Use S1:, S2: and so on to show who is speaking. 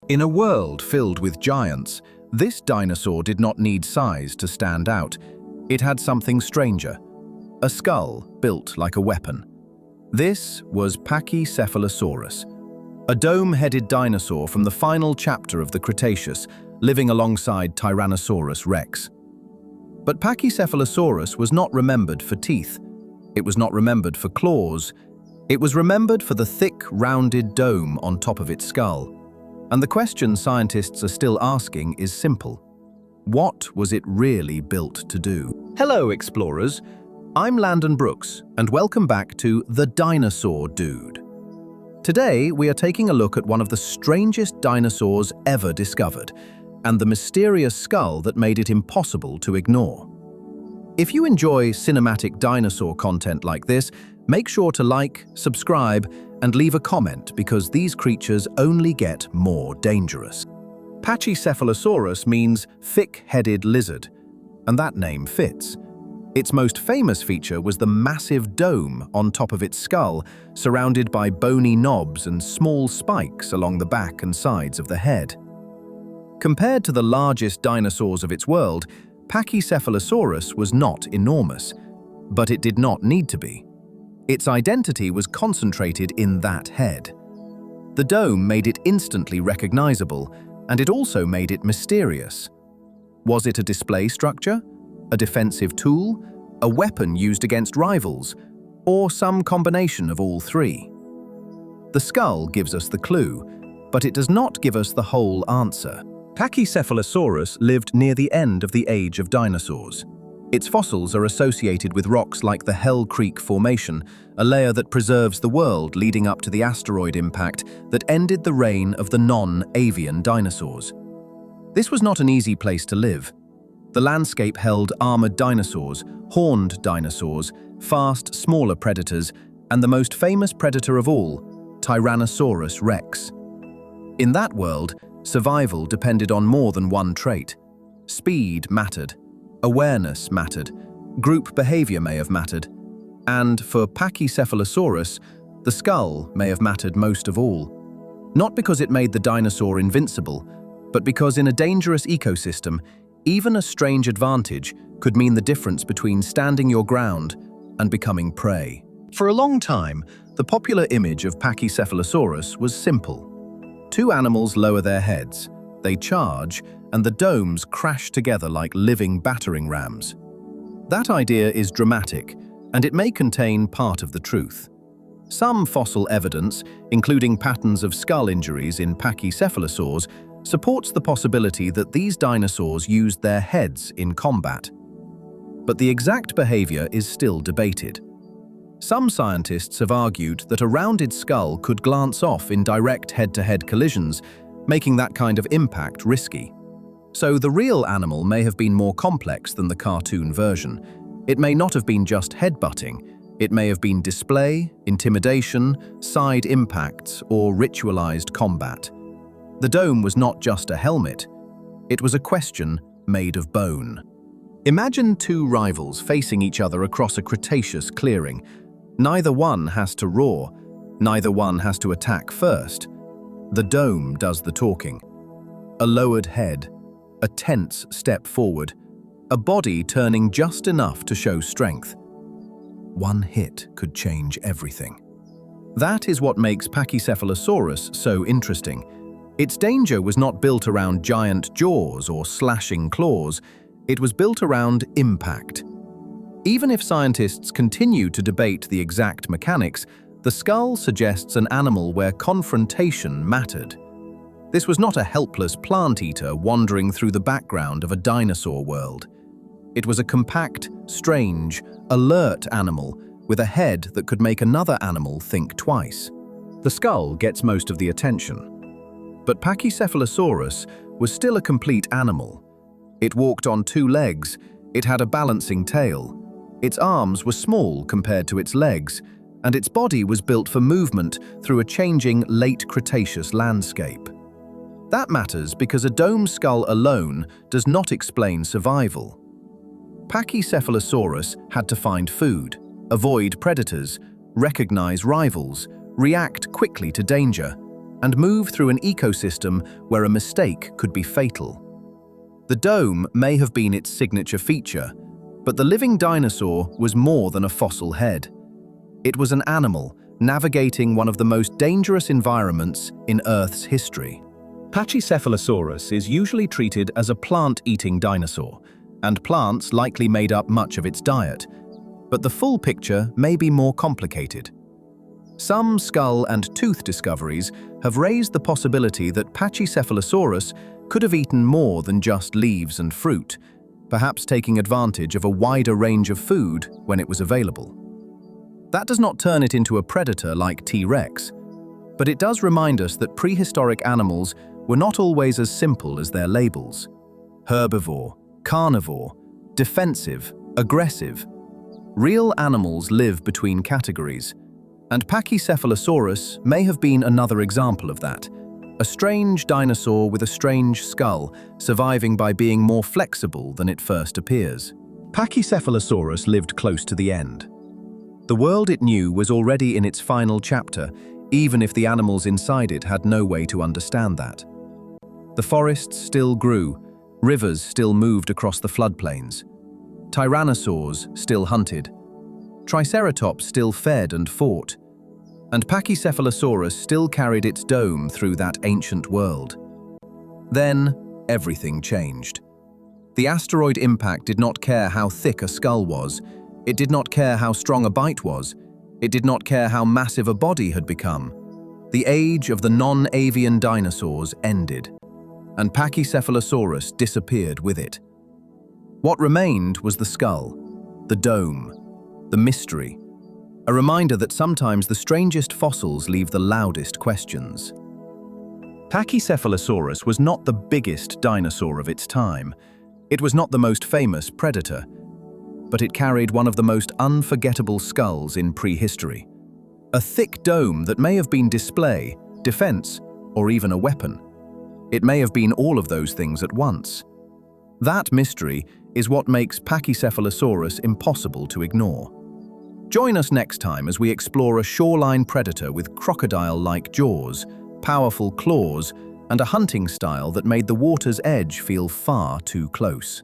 S1: In a world filled with giants, this dinosaur did not need size to stand out. It had something stranger, a skull built like a weapon. This was Pachycephalosaurus, a dome-headed dinosaur from the final chapter of the Cretaceous, living alongside Tyrannosaurus rex. But Pachycephalosaurus was not remembered for teeth. It was not remembered for claws. It was remembered for the thick, rounded dome on top of its skull. And the question scientists are still asking is simple. What was it really built to do? Hello, explorers. I'm Landon Brooks, and welcome back to The Dinosaur Dude. Today, we are taking a look at one of the strangest dinosaurs ever discovered, and the mysterious skull that made it impossible to ignore. If you enjoy cinematic dinosaur content like this, make sure to like, subscribe, and leave a comment because these creatures only get more dangerous. Pachycephalosaurus means thick-headed lizard, and that name fits. Its most famous feature was the massive dome on top of its skull, surrounded by bony knobs and small spikes along the back and sides of the head. Compared to the largest dinosaurs of its world, Pachycephalosaurus was not enormous, but it did not need to be. Its identity was concentrated in that head. The dome made it instantly recognizable, and it also made it mysterious. Was it a display structure, a defensive tool, a weapon used against rivals, or some combination of all three? The skull gives us the clue, but it does not give us the whole answer. Pachycephalosaurus lived near the end of the age of dinosaurs. Its fossils are associated with rocks like the Hell Creek Formation, a layer that preserves the world leading up to the asteroid impact that ended the reign of the non-avian dinosaurs. This was not an easy place to live. The landscape held armored dinosaurs, horned dinosaurs, fast, smaller predators, and the most famous predator of all, Tyrannosaurus rex. In that world, survival depended on more than one trait. Speed mattered. Awareness mattered, group behavior may have mattered, and for Pachycephalosaurus, the skull may have mattered most of all. Not because it made the dinosaur invincible, but because in a dangerous ecosystem, even a strange advantage could mean the difference between standing your ground and becoming prey. For a long time, the popular image of Pachycephalosaurus was simple. Two animals lower their heads, they charge, and the domes crash together like living battering rams. That idea is dramatic, and it may contain part of the truth. Some fossil evidence, including patterns of skull injuries in pachycephalosaurs, supports the possibility that these dinosaurs used their heads in combat. But the exact behavior is still debated. Some scientists have argued that a rounded skull could glance off in direct head-to-head collisions, making that kind of impact risky. So the real animal may have been more complex than the cartoon version. It may not have been just headbutting. It may have been display, intimidation, side impacts, or ritualized combat. The dome was not just a helmet. It was a question made of bone. Imagine two rivals facing each other across a Cretaceous clearing. Neither one has to roar. Neither one has to attack first. The dome does the talking. A lowered head, a tense step forward, a body turning just enough to show strength. One hit could change everything. That is what makes Pachycephalosaurus so interesting. Its danger was not built around giant jaws or slashing claws. It was built around impact. Even if scientists continue to debate the exact mechanics, the skull suggests an animal where confrontation mattered. This was not a helpless plant-eater wandering through the background of a dinosaur world. It was a compact, strange, alert animal with a head that could make another animal think twice. The skull gets most of the attention. But Pachycephalosaurus was still a complete animal. It walked on two legs, it had a balancing tail. Its arms were small compared to its legs, and its body was built for movement through a changing Late Cretaceous landscape. That matters because a dome skull alone does not explain survival. Pachycephalosaurus had to find food, avoid predators, recognize rivals, react quickly to danger. and move through an ecosystem where a mistake could be fatal. The dome may have been its signature feature, but the living dinosaur was more than a fossil head. It was an animal navigating one of the most dangerous environments in Earth's history. Pachycephalosaurus is usually treated as a plant-eating dinosaur, and plants likely made up much of its diet. But the full picture may be more complicated. Some skull and tooth discoveries have raised the possibility that Pachycephalosaurus could have eaten more than just leaves and fruit, perhaps taking advantage of a wider range of food when it was available. That does not turn it into a predator like T-Rex, but it does remind us that prehistoric animals were not always as simple as their labels. Herbivore, carnivore, defensive, aggressive. Real animals live between categories, and Pachycephalosaurus may have been another example of that. A strange dinosaur with a strange skull, surviving by being more flexible than it first appears. Pachycephalosaurus lived close to the end. The world it knew was already in its final chapter, even if the animals inside it had no way to understand that. The forests still grew, rivers still moved across the floodplains. Tyrannosaurs still hunted. Triceratops still fed and fought. And Pachycephalosaurus still carried its dome through that ancient world. Then, everything changed. The asteroid impact did not care how thick a skull was. It did not care how strong a bite was. It did not care how massive a body had become. The age of the non-avian dinosaurs ended, and Pachycephalosaurus disappeared with it. What remained was the skull, the dome, the mystery, a reminder that sometimes the strangest fossils leave the loudest questions. Pachycephalosaurus was not the biggest dinosaur of its time. It was not the most famous predator, but it carried one of the most unforgettable skulls in prehistory. A thick dome that may have been display, defense, or even a weapon. It may have been all of those things at once. That mystery is what makes Pachycephalosaurus impossible to ignore. Join us next time as we explore a shoreline predator with crocodile-like jaws, powerful claws, and a hunting style that made the water's edge feel far too close.